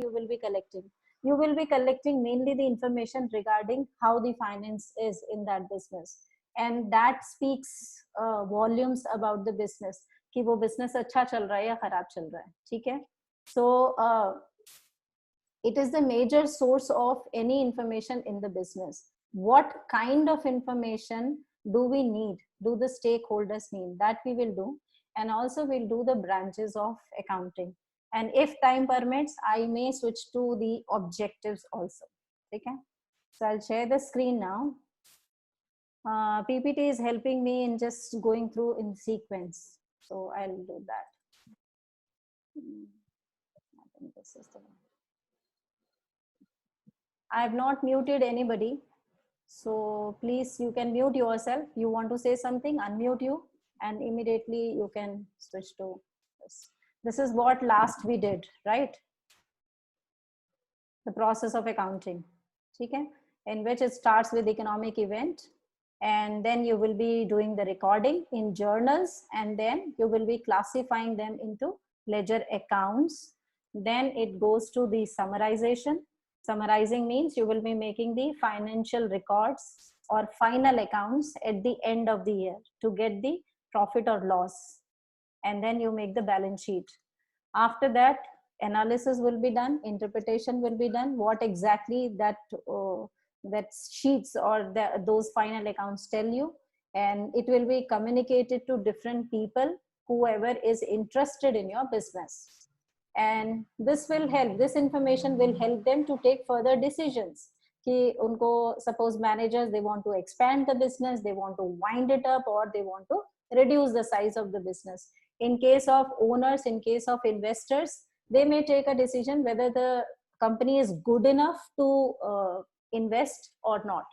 you will be collecting? You will be collecting mainly the information regarding how the finance is in that business, and that speaks volumes about the business कि वो business अच्छा चल रहा है या खराब चल रहा है. ठीक है. So it is the major source of any information in the business. What kind of information do we need, do the stakeholders need? That we will do. And also we'll do the branches of accounting. And if time permits, I may switch to the objectives also. Okay. So I'll share the screen now. PPT is helping me in just going through in sequence. So I'll do that. I think this is the one. I have not muted anybody. So please, you can mute yourself. You want to say something, unmute you, and immediately you can switch to this. This is what last we did, right? The process of accounting, okay? In which it starts with economic event, and then you will be doing the recording in journals, and then you will be classifying them into ledger accounts. Then it goes to the summarization. Summarizing means you will be making the financial records or final accounts at the end of the year to get the profit or loss. And then you make the balance sheet. After that, analysis will be done, interpretation will be done, what exactly that sheets or those final accounts tell you, and it will be communicated to different people, whoever is interested in your business. And this will help, this information will help them to take further decisions. कि उनको, suppose managers, they want to expand the business, they want to wind it up, or they want to reduce the size of the business. In case of owners, in case of investors, they may take a decision whether the company is good enough to invest or not,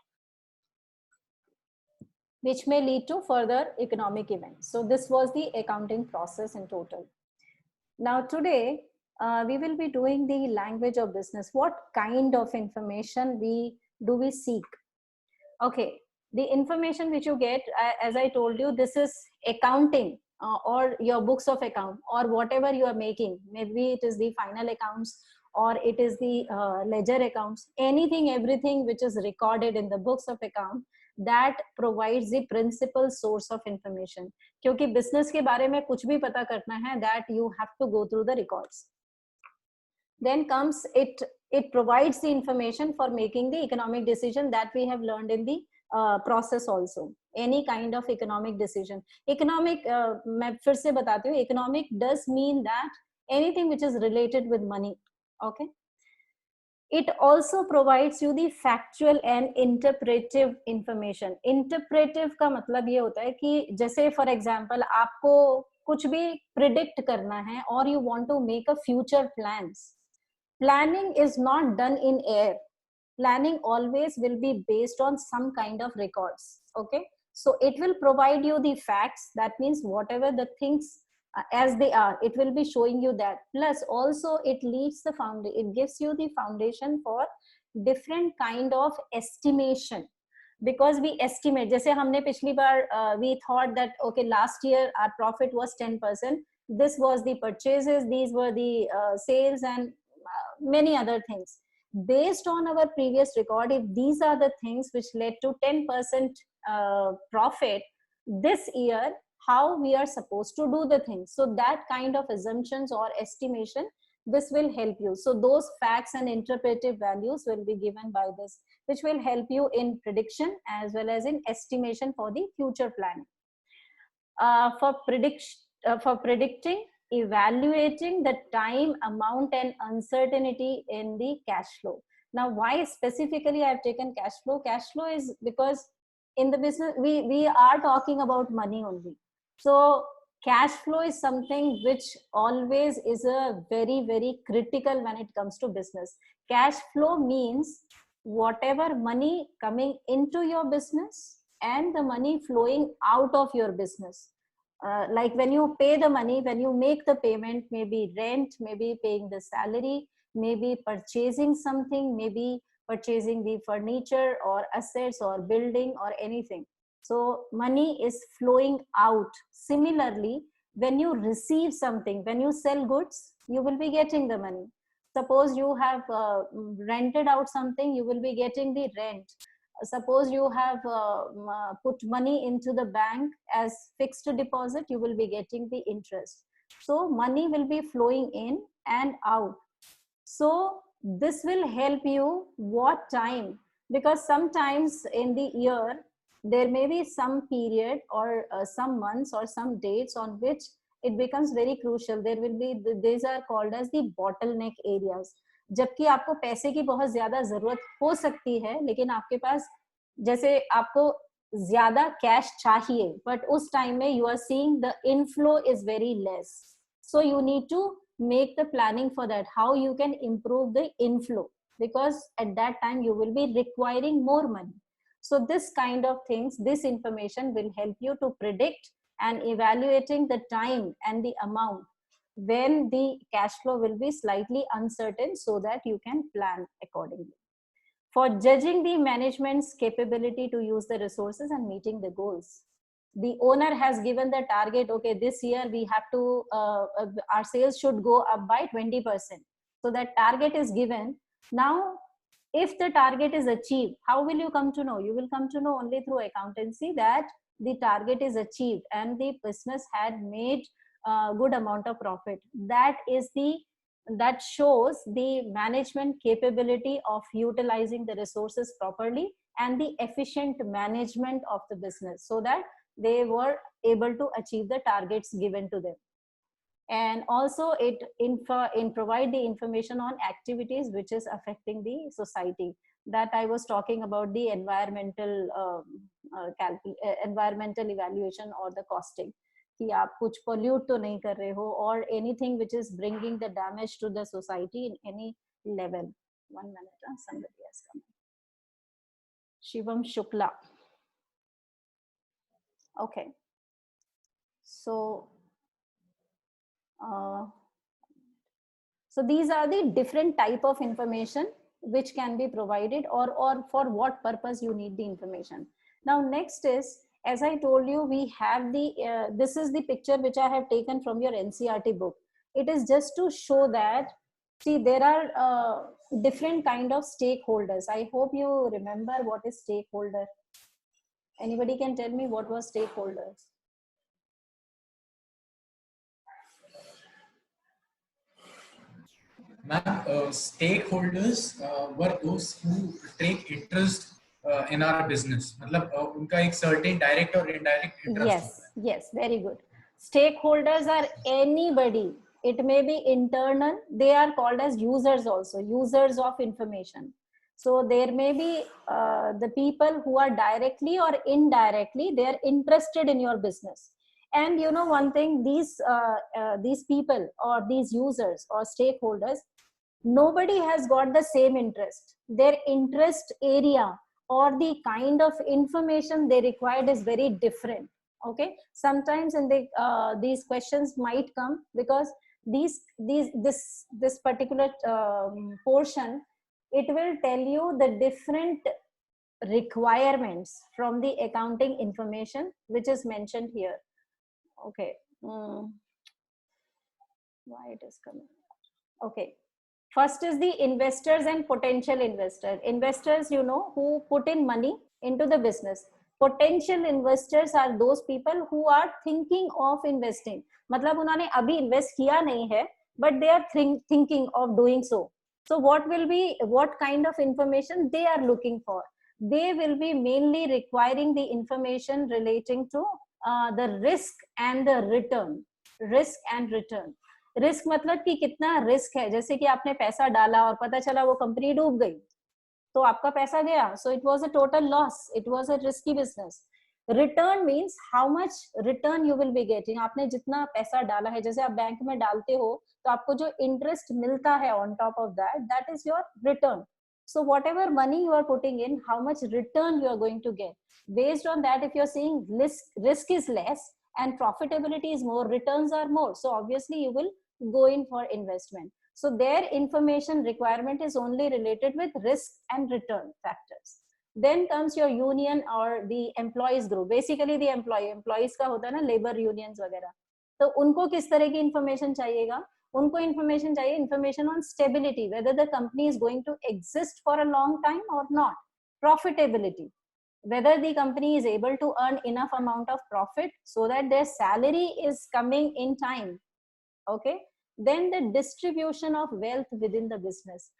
which may lead to further economic events. So this was the accounting process in total. Now today, we will be doing the language of business. What kind of information do we seek? Okay, the information which you get, as I told you, this is accounting or your books of account or whatever you are making. Maybe it is the final accounts or it is the ledger accounts, anything, everything which is recorded in the books of account, that provides the principal source of information. क्योंकि business के बारे में कुछ भी पता करना है, that you have to go through the records. Then comes it provides the information for making the economic decision that we have learned in the process also. Any kind of economic decision. Economic, मैं फिर से बताती हूँ, economic does mean that anything which is related with money. Okay. It also provides you the factual and interpretive information. Interpretive का मतलब ये होता है कि जैसे for example आपको कुछ भी predict करना है or you want to make a future plans. Planning is not done in air. Planning always will be based on some kind of records. Okay. So it will provide you the facts. That means whatever the things as they are, it will be showing you that. Plus also it leads the it gives you the foundation for different kind of estimation, because we estimate, जैसे हमने पिछली बार we thought that okay, last year our profit was 10%, this was the purchases, these were the sales and many other things. Based on our previous record, if these are the things which led to 10% profit this year, how we are supposed to do the things. So that kind of assumptions or estimation, this will help you. So those facts and interpretive values will be given by this, which will help you in prediction as well as in estimation for the future planning. For predicting, evaluating the time, amount and uncertainty in the cash flow. Now why specifically I have taken cash flow? Cash flow is because in the business we are talking about money only. So cash flow is something which always is a very, very critical when it comes to business. Cash flow means whatever money coming into your business and the money flowing out of your business. Like when you pay the money, when you make the payment, maybe rent, maybe paying the salary, maybe purchasing something, maybe purchasing the furniture or assets or building or anything. So money is flowing out. Similarly, when you receive something, when you sell goods, you will be getting the money. Suppose you have rented out something, you will be getting the rent. Suppose you have put money into the bank as fixed deposit, you will be getting the interest. So money will be flowing in and out. So this will help you what time, because sometimes in the year there may be some period or some months or some dates on which it becomes very crucial. There will be, these are called as the bottleneck areas. जबकि आपको पैसे की बहुत ज्यादा जरूरत हो सकती है, लेकिन आपके पास, जैसे आपको ज्यादा कैश चाहिए, बट उस टाइम में you are seeing the inflow is very less. So you need to make the planning for that, how you can improve the inflow, because at that time you will be requiring more money. So this kind of things, this information will help you to predict and evaluating the time and the amount when the cash flow will be slightly uncertain, so that you can plan accordingly. For judging the management's capability to use the resources and meeting the goals, the owner has given the target, okay, this year we have to our sales should go up by 20%. So that target is given. Now if the target is achieved, how will you come to know? You will come to know only through accountancy that the target is achieved and the business had made a good amount of profit. That shows the management capability of utilizing the resources properly and the efficient management of the business, so that they were able to achieve the targets given to them. And also it provide the information on activities which is affecting the society, that I was talking about the environmental environmental evaluation or the costing, कि आप कुछ pollute तो नहीं कर रहे हो, or anything which is bringing the damage to the society in any level. 1 minute, somebody has come. Shivam Shukla. Okay, so so these are the different type of information which can be provided, or for what purpose you need the information. Now next is, as I told you, we have the this is the picture which I have taken from your NCERT book. It is just to show that, see, there are different kind of stakeholders. I hope you remember what is stakeholder. Anybody can tell me what was stakeholders? Ma'am, stakeholders were those who take interest in our business. मतलब उनका एक certain direct or indirect interest. Yes, very good. Stakeholders are anybody. It may be internal. They are called as users also, users of information. So there may be the people who are directly or indirectly, they are interested in your business. And you know one thing, these people or these users or stakeholders, nobody has got the same interest. Their interest area or the kind of information they required is very different. Okay, sometimes in the these questions might come because this particular portion, it will tell you the different requirements from the accounting information which is mentioned here. Okay, why it is coming? Okay, first is the investors and potential investors. Investors, you know, who put in money into the business. Potential investors are those people who are thinking of investing. मतलब उन्होंने अभी invest किया नहीं है, but they are thinking of doing so. So what kind of information they are looking for? They will be mainly requiring the information relating to the risk and the return. Risk and return. Risk मतलब कि कितना risk है, जैसे कि आपने पैसा डाला और पता चला वो कंपनी डूब गई, तो आपका पैसा गया, so it was a total loss, it was a risky business. Return means how much return you will be getting. आपने जितना पैसा डाला है, जैसे आप बैंक में डालते हो तो आपको जो इंटरेस्ट मिलता है on top of that is your return. So whatever money you are putting in, how much return you are going to get. Based on that, if you're seeing risk is less and profitability is more, returns are more, so obviously you will go in for investment. So their information requirement is only related with risk and return factors. Then comes your union or the employees group. Basically the employees का होता है ना, labor unions वगैरह, तो उनको किस तरह की information चाहिएगा? उनको information चाहिए, information on stability, whether the company is going to exist for a long time or not, profitability, whether the company is able to earn enough amount of profit so that their salary is coming in time. Okay, then the distribution of wealth within the business.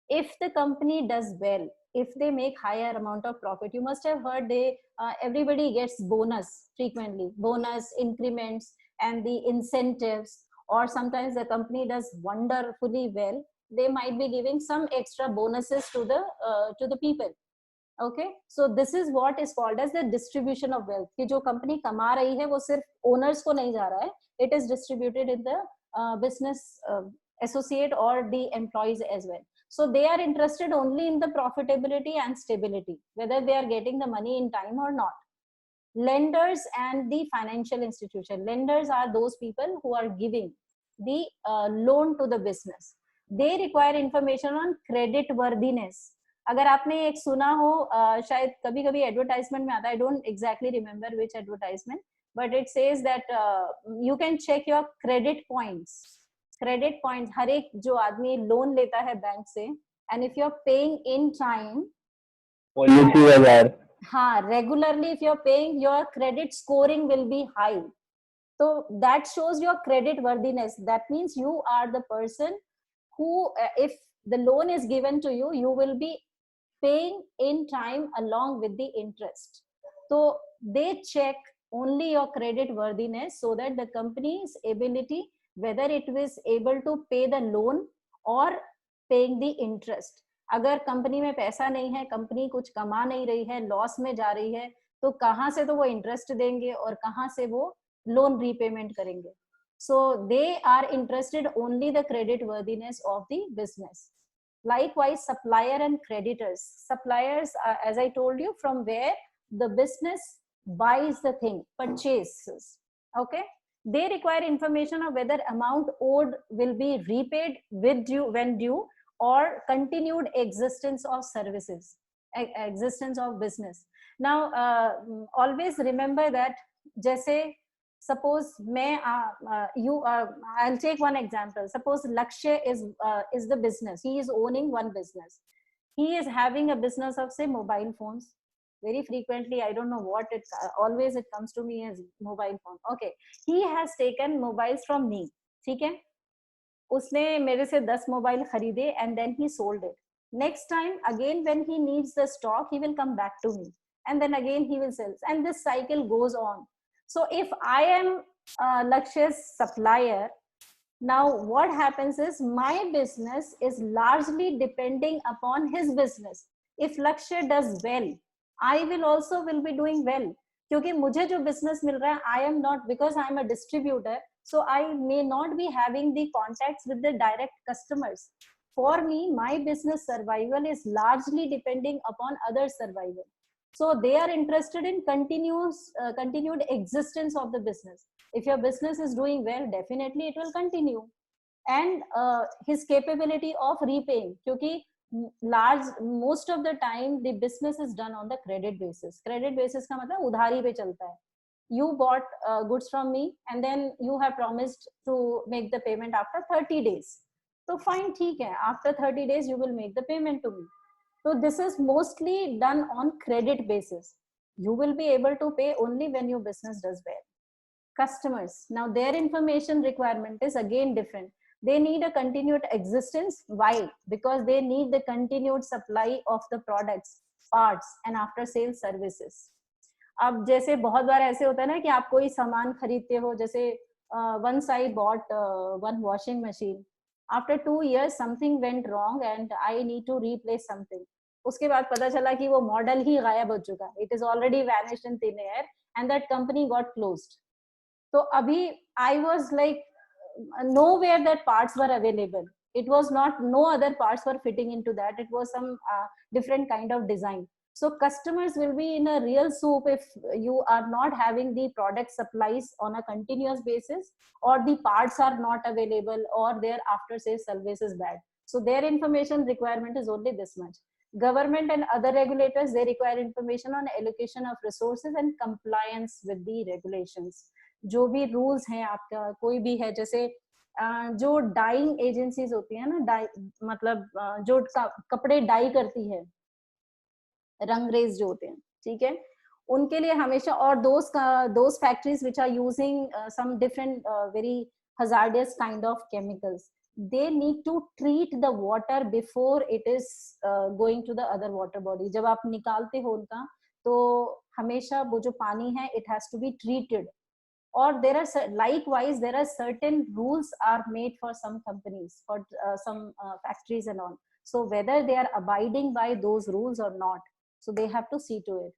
If the company does well, if they make higher amount of profit, you must have heard they everybody gets bonus frequently, bonus increments and the incentives, or sometimes the company does wonderfully well, they might be giving some extra bonuses to the people. Okay, so this is what is called as the distribution of wealth, कि जो company कमा रही है वो सिर्फ owners को नहीं जा रहा है, it is distributed in the business associate or the employees as well. So they are interested only in the profitability and stability, whether they are getting the money in time or not. Lenders and the financial institution. Lenders are those people who are giving the loan to the business. They require information on credit worthiness. अगर आपने एक सुना हो, शायद कभी कभी advertisement में आता है, I don't exactly remember which advertisement, but it says that you can check your credit points. Credit points, हर एक जो आदमी लोन लेता है बैंक से, and if you're paying in time, policy बाजार, हाँ, regularly if you're paying, your credit scoring will be high. So that shows your credit worthiness. That means you are the person who, if the loan is given to you, you will be paying in time along with the interest. So they check only your credit worthiness so that the company's ability, whether it is able to pay the loan or paying the interest. अगर company में पैसा नहीं है, company कुछ कमा नहीं रही है, लॉस में जा रही है, तो कहाँ से तो वो इंटरेस्ट देंगे और कहाँ से वो लोन रीपेमेंट करेंगे. So they are interested only the credit worthiness of the business. Likewise, supplier and creditors. Suppliers are, as I told you, from where the business buys the thing, purchases. Okay, they require information of whether amount owed will be repaid with due when due, or continued existence of services, existence of business. Now always remember that, जैसे suppose मैं I'll take one example. Suppose Lakshya is the business, he is owning one business, he is having a business of say mobile phones. Very frequently, I don't know what it always it comes to me as mobile phone. Okay, he has taken mobiles from me, ठीक है, उसने मेरे से 10 mobile खरीदे and then he sold it. Next time again when he needs the stock, he will come back to me and then again he will sell, and this cycle goes on. So if I am Lakshya's supplier, now what happens is my business is largely depending upon his business. If Lakshya does well, I will also will be doing well, क्योंकि मुझे जो business मिल रहा है, I am not, because I am a distributor, so I may not be having the contacts with the direct customers. For me, my business survival is largely depending upon other survival. So they are interested in continued existence of the business. If your business is doing well, definitely it will continue. And his capability of repaying, क्योंकि most of the time the business is done on the credit basis. Credit basis का मतलब उधारी पे चलता है. You bought goods from me and then you have promised to make the payment after 30 days. So fine, ठीक है, after 30 days you will make the payment to me. So this is mostly done on credit basis. You will be able to pay only when your business does well. Customers, now their information requirement is again different. They need a continued existence. Why? Because they need the continued supply of the products, parts and after sales services. अब जैसे बहुत बार ऐसे होता है ना कि आप कोई सामान खरीदते हो, जैसे once I bought one washing machine. After 2 years something went wrong and I need to replace something. उसके बाद पता चला कि वो मॉडल ही गायब हो चुका. It is already vanished in thin air and that company got closed. तो अभी I was like nowhere that parts were available. It was not, no other parts were fitting into that. It was some different kind of design. So customers will be in a real soup if you are not having the product supplies on a continuous basis, or the parts are not available, or their after sales service is bad. So their information requirement is only this much. Government and other regulators, they require information on allocation of resources and compliance with the regulations. जो भी rules हैं आपका कोई भी है, जैसे जो dying agencies होती है ना, मतलब जो कपड़े डाई करती है, रंगरेज जो होते हैं, ठीक है, उनके लिए हमेशा, और those factories which are using some different very hazardous kind of chemicals, they need to treat the water before it is going to the other water body. जब आप निकालते हो उनका, तो हमेशा वो जो पानी है, it has to be treated. Or there are likewise there are certain rules are made for some companies, for some factories and all. So whether they are abiding by those rules or not, so they have to see to it.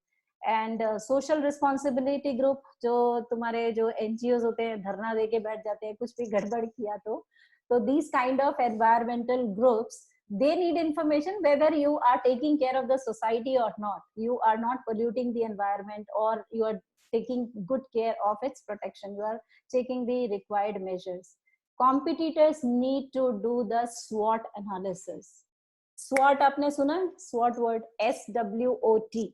And social responsibility group, जो तुम्हारे जो NGOs होते हैं, धरना देके बैठ जाते हैं कुछ भी गड़बड़ किया तो these kind of environmental groups, they need information whether you are taking care of the society or not, you are not polluting the environment, or you are taking good care of its protection, you are taking the required measures. Competitors need to do the SWOT analysis. SWOT आपने सुना? SWOT word, SWOT,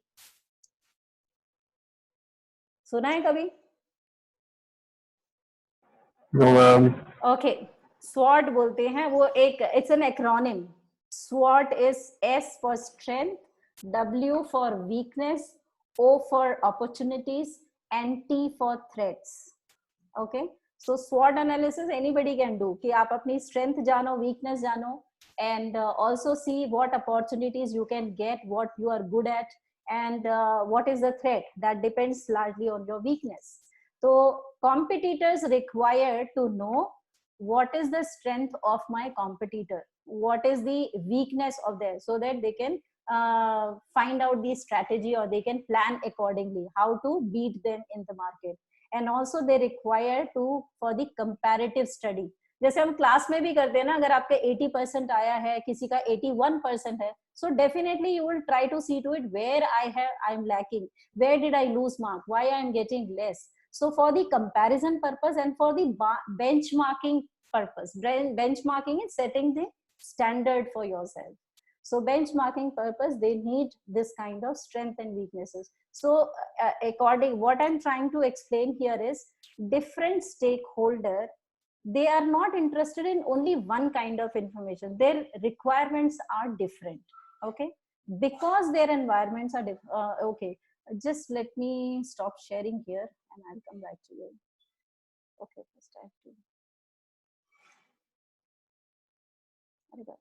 सुना है कभी? Okay, SWOT बोलते हैं, वो एक, it's an acronym. SWOT is S for strength, W for weakness, O for opportunities, and T for threats. Okay, so SWOT analysis anybody can do, कि आप अपनी strength जानो, weakness जानो, and also see what opportunities you can get, what you are good at, and what is the threat. That depends largely on your weakness. So competitors require to know what is the strength of my competitor, what is the weakness of theirs, so that they can find out the strategy, or they can plan accordingly how to beat them in the market. And also they require to for the comparative study. जैसे हम class में भी करते हैं ना, अगर आपका 80% आया है, किसी का 81% है, so definitely you will try to see to it where I am lacking, where did I lose mark, why I am getting less. So for the comparison purpose and for the benchmarking purpose, benchmarking is setting the standard for yourself. So benchmarking purpose, they need this kind of strength and weaknesses. So according, what I'm trying to explain here is, different stakeholder, they are not interested in only one kind of information. Their requirements are different. Okay, because their environments are different. Okay, just let me stop sharing here and I'll come back to you. Okay, first I have to. Okay.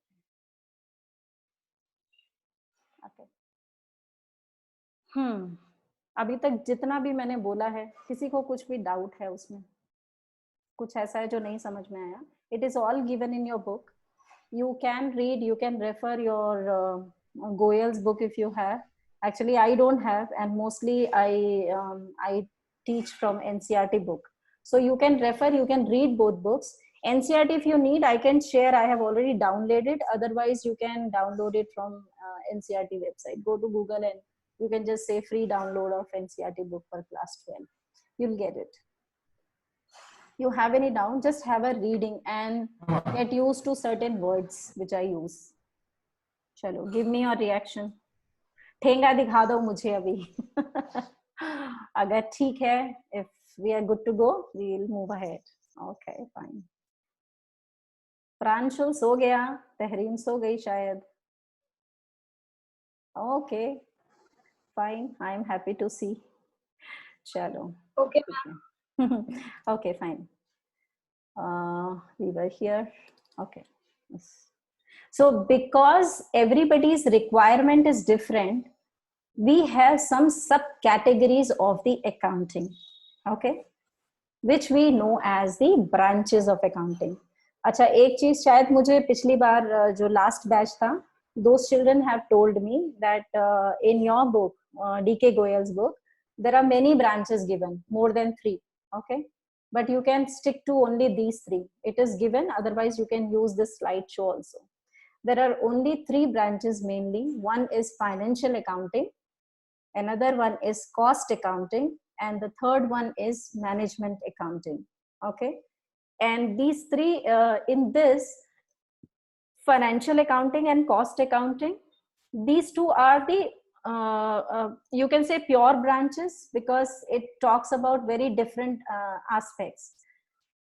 अभी तक जितना भी मैंने बोला है, किसी को कुछ भी डाउट है उसमें, कुछ ऐसा है जो नहीं समझ में आया? It is all given in your book. You can read, you can refer your Goyal's book if you have. Actually, I don't have, and mostly I teach from NCERT book. So you can refer, you can read both books. NCERT, if you need, I can share. I have already downloaded. Otherwise, you can download it from NCERT website. Go to Google and you can just say free download of NCERT book for class 12. You'll get it. You have any doubt, just have a reading and get used to certain words which I use. Chalo, give me your reaction. ठेंगा दिखा दो मुझे अभी. अगर ठीक है, if we are good to go, we will move ahead. Okay, fine. Pranshu सो गया, तहरीन सो गई शायद. Okay, fine. I am happy to see. Chalo. Okay. Okay, fine. We were here. Okay. Yes. So because everybody's requirement is different, we have some subcategories of the accounting, okay, which we know as the branches of accounting. अच्छा, एक चीज शायद मुझे पिछली बार जो last batch था, those children have told me that in your book, D.K. Goyal's book, there are many branches given, more than 3, okay, but you can stick to only these 3. It is given, otherwise you can use this slideshow also. There are only 3 branches mainly. One is financial accounting, another one is cost accounting, and the third one is management accounting. Okay, and these 3 in this financial accounting and cost accounting, these 2 are the you can say pure branches, because it talks about very different aspects.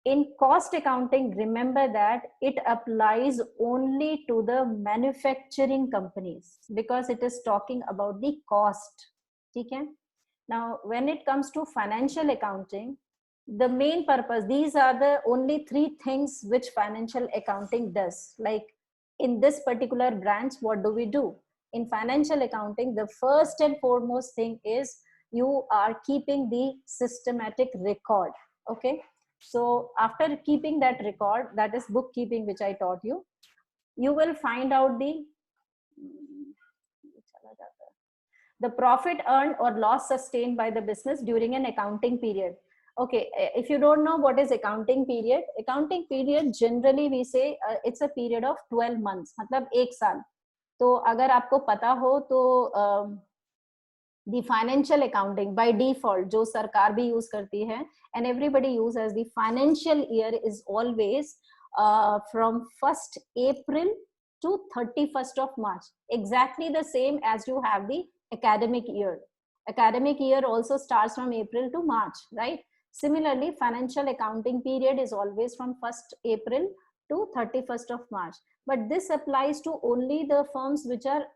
In cost accounting, remember that it applies only to the manufacturing companies because it is talking about the cost. Okay? Now, when it comes to financial accounting, the main purpose, these are the only three things which financial accounting does. Like in this particular branch, what do we do? In financial accounting, the first and foremost thing is you are keeping the systematic record. Okay. So after keeping that record, that is bookkeeping, which I taught you, you will find out the profit earned or loss sustained by the business during an accounting period. Okay, if you don't know what is accounting period generally we say it's a period of 12 months, मतलब एक साल. तो अगर आपको पता हो तो the financial accounting by default जो सरकार भी use करती है and everybody use as the financial year is always from 1st April to 31st of March, exactly the same as you have the academic year. Academic year also starts from April to March, right? Similarly, financial accounting period is always from 1st April to 31st of March. But this applies to only the firms which are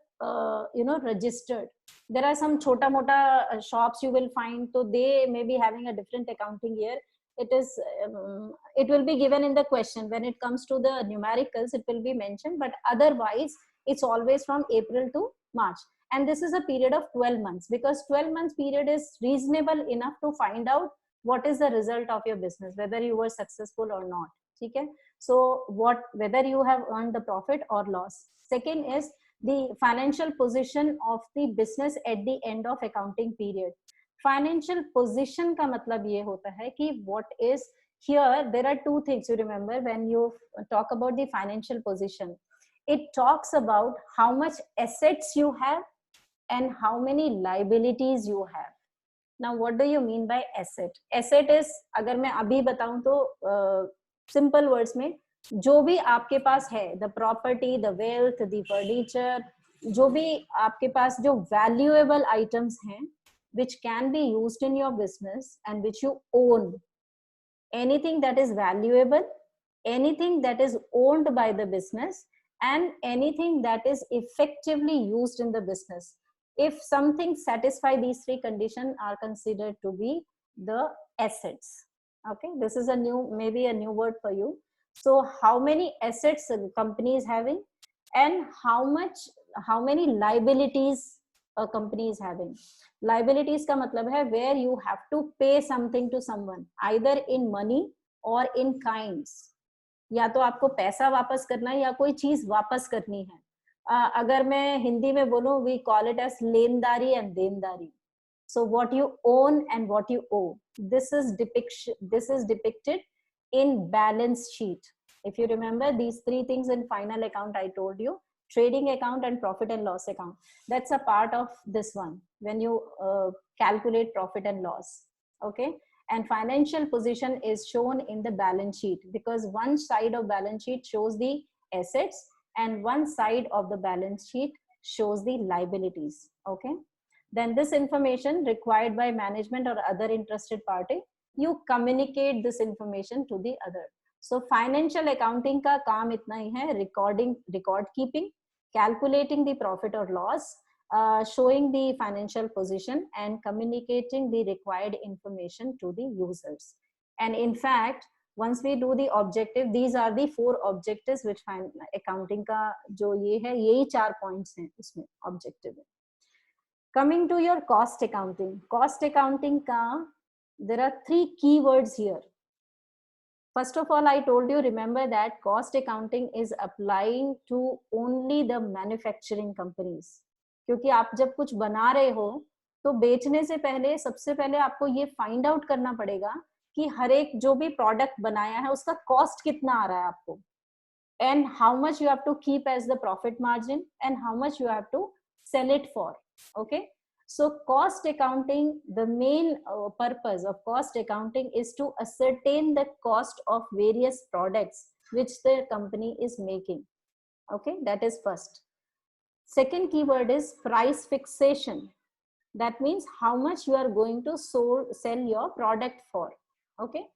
registered. There are some chota mota shops you will find, so they may be having a different accounting year. It will be given in the question. When it comes to the numericals, it will be mentioned, but otherwise it's always from April to March. And this is a period of 12 months because 12 months period is reasonable enough to find out what is the result of your business, whether you were successful or not. Okay? So whether you have earned the profit or loss. Second is the financial position of the business at the end of accounting period. Financial position का मतलब ये होता है कि what is here, there are two things you remember when you talk about the financial position. It talks about how much assets you have and how many liabilities you have. Now, what do you mean by asset? Asset is, अगर मैं अभी बताऊं तो simple words में जो भी आपके पास है, the property, the wealth, the furniture, जो भी आपके पास जो valuable items हैं, which can be used in your business and which you own. Anything that is valuable, anything that is owned by the business, and anything that is effectively used in the business. If something satisfy these three conditions are considered to be the assets. Okay, this is maybe a new word for you. So how many assets a company is having and how many liabilities a company is having. Liabilities का मतलब है where you have to pay something to someone, either in money or in kinds. या तो आपको पैसा वापस करना है या कोई चीज वापस करनी है. अगर मैं हिंदी में बोलूं, we call it as लेनदारी and देनदारी. So what you own and what you owe, this is depicted in balance sheet. If you remember these three things in final account, I told you, trading account and profit and loss account, that's a part of this one when you calculate profit and loss. Okay, and financial position is shown in the balance sheet because one side of balance sheet shows the assets and one side of the balance sheet shows the liabilities. Okay, then this information required by management or other interested party, you communicate this information to the other. So financial accounting का काम इतना ही है, record keeping, calculating the profit or loss, showing the financial position and communicating the required information to the users. And in fact, once we do the objective, these are the 4 objectives which accounting का जो ये है, यही 4 points हैं इसमें objective है. Coming to your cost accounting का, there are 3 keywords here. First of all, I told you, remember that cost accounting is applying to only the manufacturing companies. क्योंकि आप जब कुछ बना रहे हो तो बेचने से पहले सबसे पहले आपको ये फाइंड आउट करना पड़ेगा कि हर एक जो भी प्रोडक्ट बनाया है उसका कॉस्ट कितना आ रहा है आपको, and how much you have to keep as the profit margin and how much you have to sell it for. Okay, so cost accounting, the main purpose of cost accounting is to ascertain the cost of various products which the company is making. Okay, that is first. Second keyword is price fixation. That means how much you are going to sell your product for. Okay.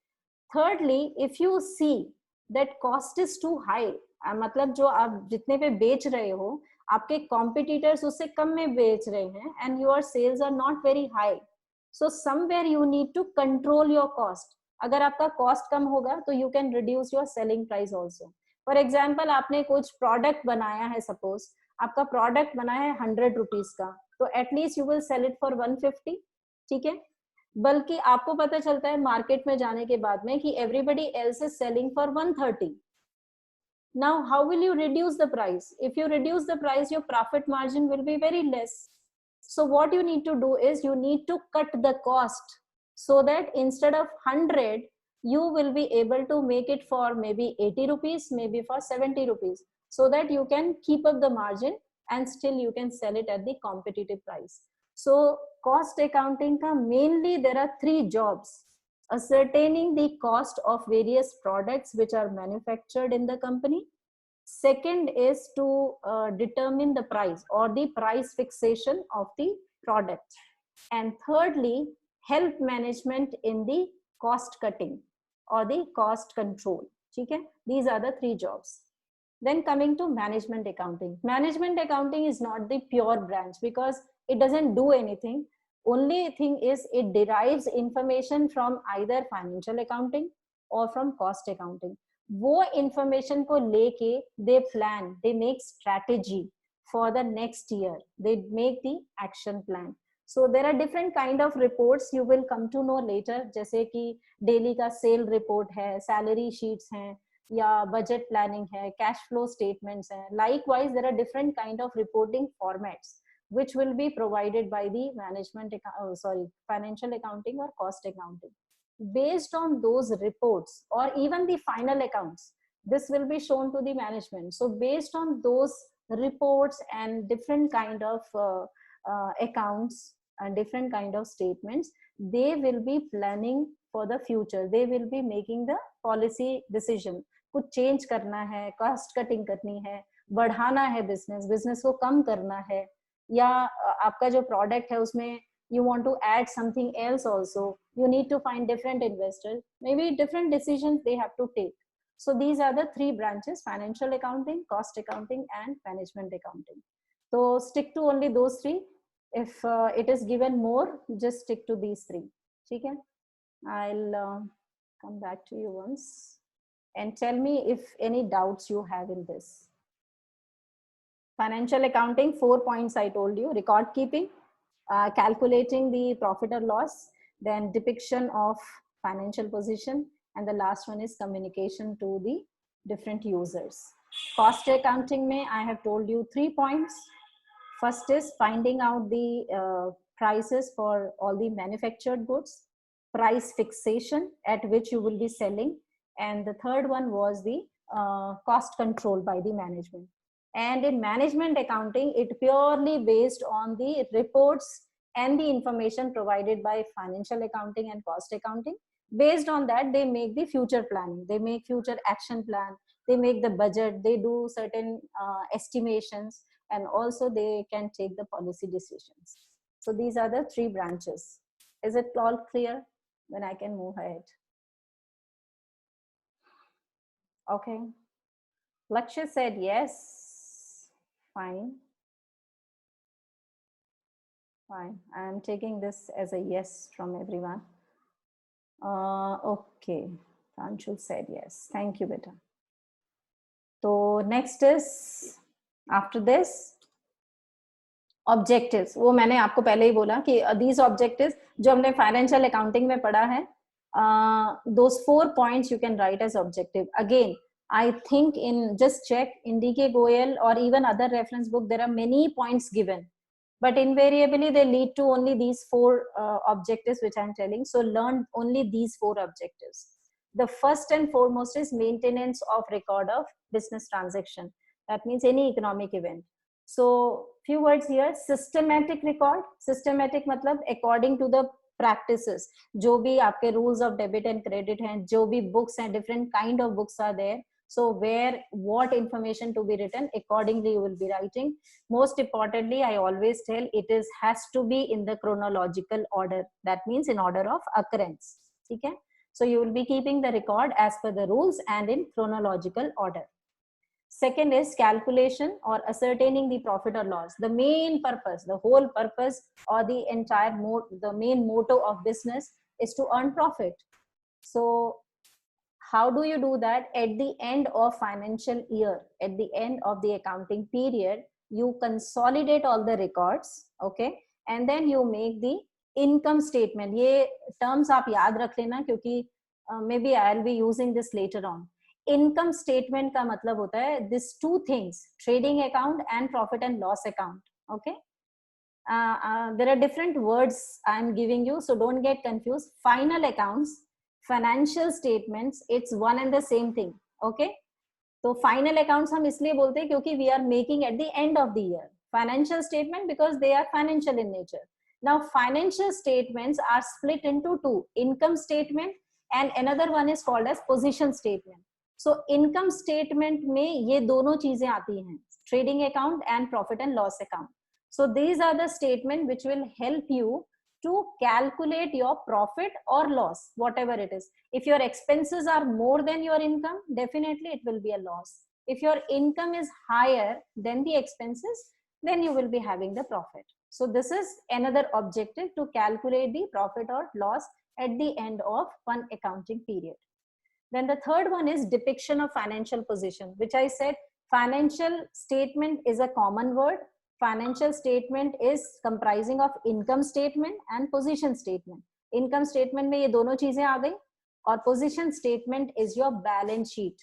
thirdly, if you see that cost is too high, मतलब जो आप जितने पे बेच रहे हो आपके competitors उससे कम में बेच रहे हैं and your sales are not very high, so somewhere you need to control your cost. अगर आपका कॉस्ट कम होगा तो you can reduce your selling price also. For example, आपने कुछ प्रोडक्ट बनाया है, सपोज आपका प्रोडक्ट बना है 100 रुपीज का, तो at least you will sell it for 150. ठीक है, बल्कि आपको पता चलता है मार्केट में जाने के बाद में कि everybody else is selling for 130. now how will you reduce the price? If you reduce the price, your profit margin will be very less. So what you need to do is you need to cut the cost, so that instead of 100 you will be able to make it for maybe 80 rupees, maybe for 70 rupees, so that you can keep up the margin and still you can sell it at the competitive price. So cost accounting ka mainly there are 3 jobs: ascertaining the cost of various products which are manufactured in the company. Second is to determine the price or the price fixation of the product. And thirdly, help management in the cost cutting or the cost control. Okay? These are the 3 jobs. Then coming to management accounting. Management accounting is not the pure branch because it doesn't do anything. Only thing is it derives information from either financial accounting or from cost accounting. वो information को लेके they plan, they make strategy for the next year, they make the action plan. So there are different kind of reports you will come to know later, जैसे कि daily का sale report है, salary sheets हैं, या budget planning है, cash flow statements हैं. Likewise, there are different kind of reporting formats which will be provided by the financial accounting or cost accounting. Based on those reports or even the final accounts, this will be shown to the management. So based on those reports and different kind of accounts and different kind of statements, they will be planning for the future. They will be making the policy decision. कुछ change करना है, cost cutting करनी है, बढ़ाना है business को कम करना है, या आपका जो प्रोडक्ट है उसमें you want to add something else also, you need to find different investors, maybe different decisions they have to take. So these are the 3 branches: financial accounting, cost accounting and management accounting. So stick to only those 3. If it is given more, just stick to these 3. Okay? I'll come back to you once and tell me if any doubts you have in this. Financial accounting, 4 points I told you: record keeping, calculating the profit or loss, then depiction of financial position, and the last one is communication to the different users. Cost accounting mein I have told you 3 points. First is finding out the prices for all the manufactured goods, price fixation at which you will be selling, and the third one was the cost control by the management. And in management accounting, it purely based on the reports and the information provided by financial accounting and cost accounting. Based on that, they make the future planning, they make future action plan, they make the budget, they do certain estimations, and also they can take the policy decisions. So these are the 3 branches. Is it all clear? Then I can move ahead. Okay. Lakshya said yes. Fine. Fine. I am taking this as a yes from everyone. Okay. Anshul said yes. Thank you, beta. So next is, after this, objectives. वो मैंने आपको पहले ही बोला कि these objectives जो हमने financial accounting में पढ़ा है, those 4 points you can write as objective. Again, I think in, just check in D.K. Goyal or even other reference book, there are many points given, but invariably they lead to only these 4 objectives which I'm telling. So learn only these 4 objectives. The first and foremost is maintenance of record of business transaction. That means any economic event. So few words here: systematic record. Systematic मतलब according to the practices, जो भी आपके rules of debit and credit हैं, जो भी books and different kind of books are there. So where what information to be written, accordingly you will be writing. Most importantly, I always tell, it has to be in the chronological order. That means in order of occurrence. ठीक है? So you will be keeping the record as per the rules and in chronological order. Second is calculation or ascertaining the profit or loss. The main purpose, the whole purpose, or the entire the main motto of business is to earn profit. So how do you do that? At the end of financial year, at the end of the accounting period, you consolidate all the records, okay, and then you make the income statement. ये terms आप याद रख लेना, क्योंकि maybe I'll be using this later on. Income statement का मतलब होता है this two things, trading account and profit and loss account, okay. There are different words I'm giving you, so don't get confused. Final accounts, financial statements, it's one and the same thing, okay. So final accounts हम इसलिए बोलते हैं क्योंकि we are making at the end of the year. Financial statement because they are financial in nature. Now financial statements are split into two, income statement and another one is called as position statement. So income statement में ये दोनों चीजें आती हैं, trading account and profit and loss account. So these are the statements which will help you to calculate your profit or loss, whatever it is. If your expenses are more than your income, definitely it will be a loss. If your income is higher than the expenses, then you will be having the profit. So this is another objective, to calculate the profit or loss at the end of one accounting period. Then the third one is depiction of financial position, which I said financial statement is a common word. Financial statement is comprising of income statement and position statement. Income statement में ये दोनों चीजें आ गई, और position statement is your balance sheet,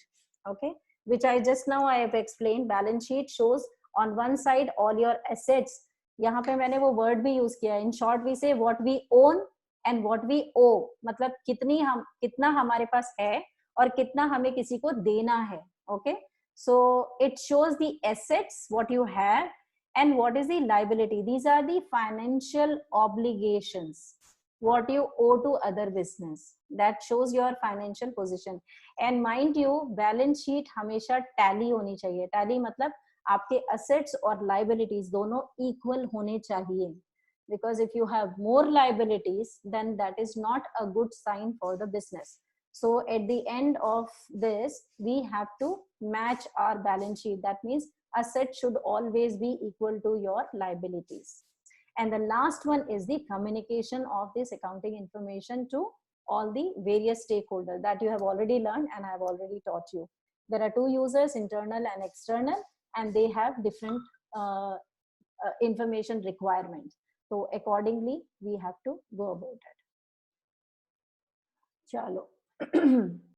okay, which I just now I have explained. Balance sheet shows on one side all your assets. यहाँ पे मैंने वो word भी use किया. In short we say what we own and what we owe. मतलब कितना हमारे पास है और कितना हमें किसी को देना है, okay. So it shows the assets, what you have, and what is the liability. These are the financial obligations, what you owe to other business. That shows your financial position. And mind you, balance sheet हमेशा tally होनी चाहिए. Tally मतलब आपके assets और liabilities दोनों equal होने चाहिए. Because if you have more liabilities, then that is not a good sign for the business. So at the end of this, we have to match our balance sheet. That means assets should always be equal to your liabilities. And the last one is the communication of this accounting information to all the various stakeholders that you have already learned and I have already taught you. There are two users, internal and external, and they have different information requirements. So accordingly, we have to go about it. Chalo.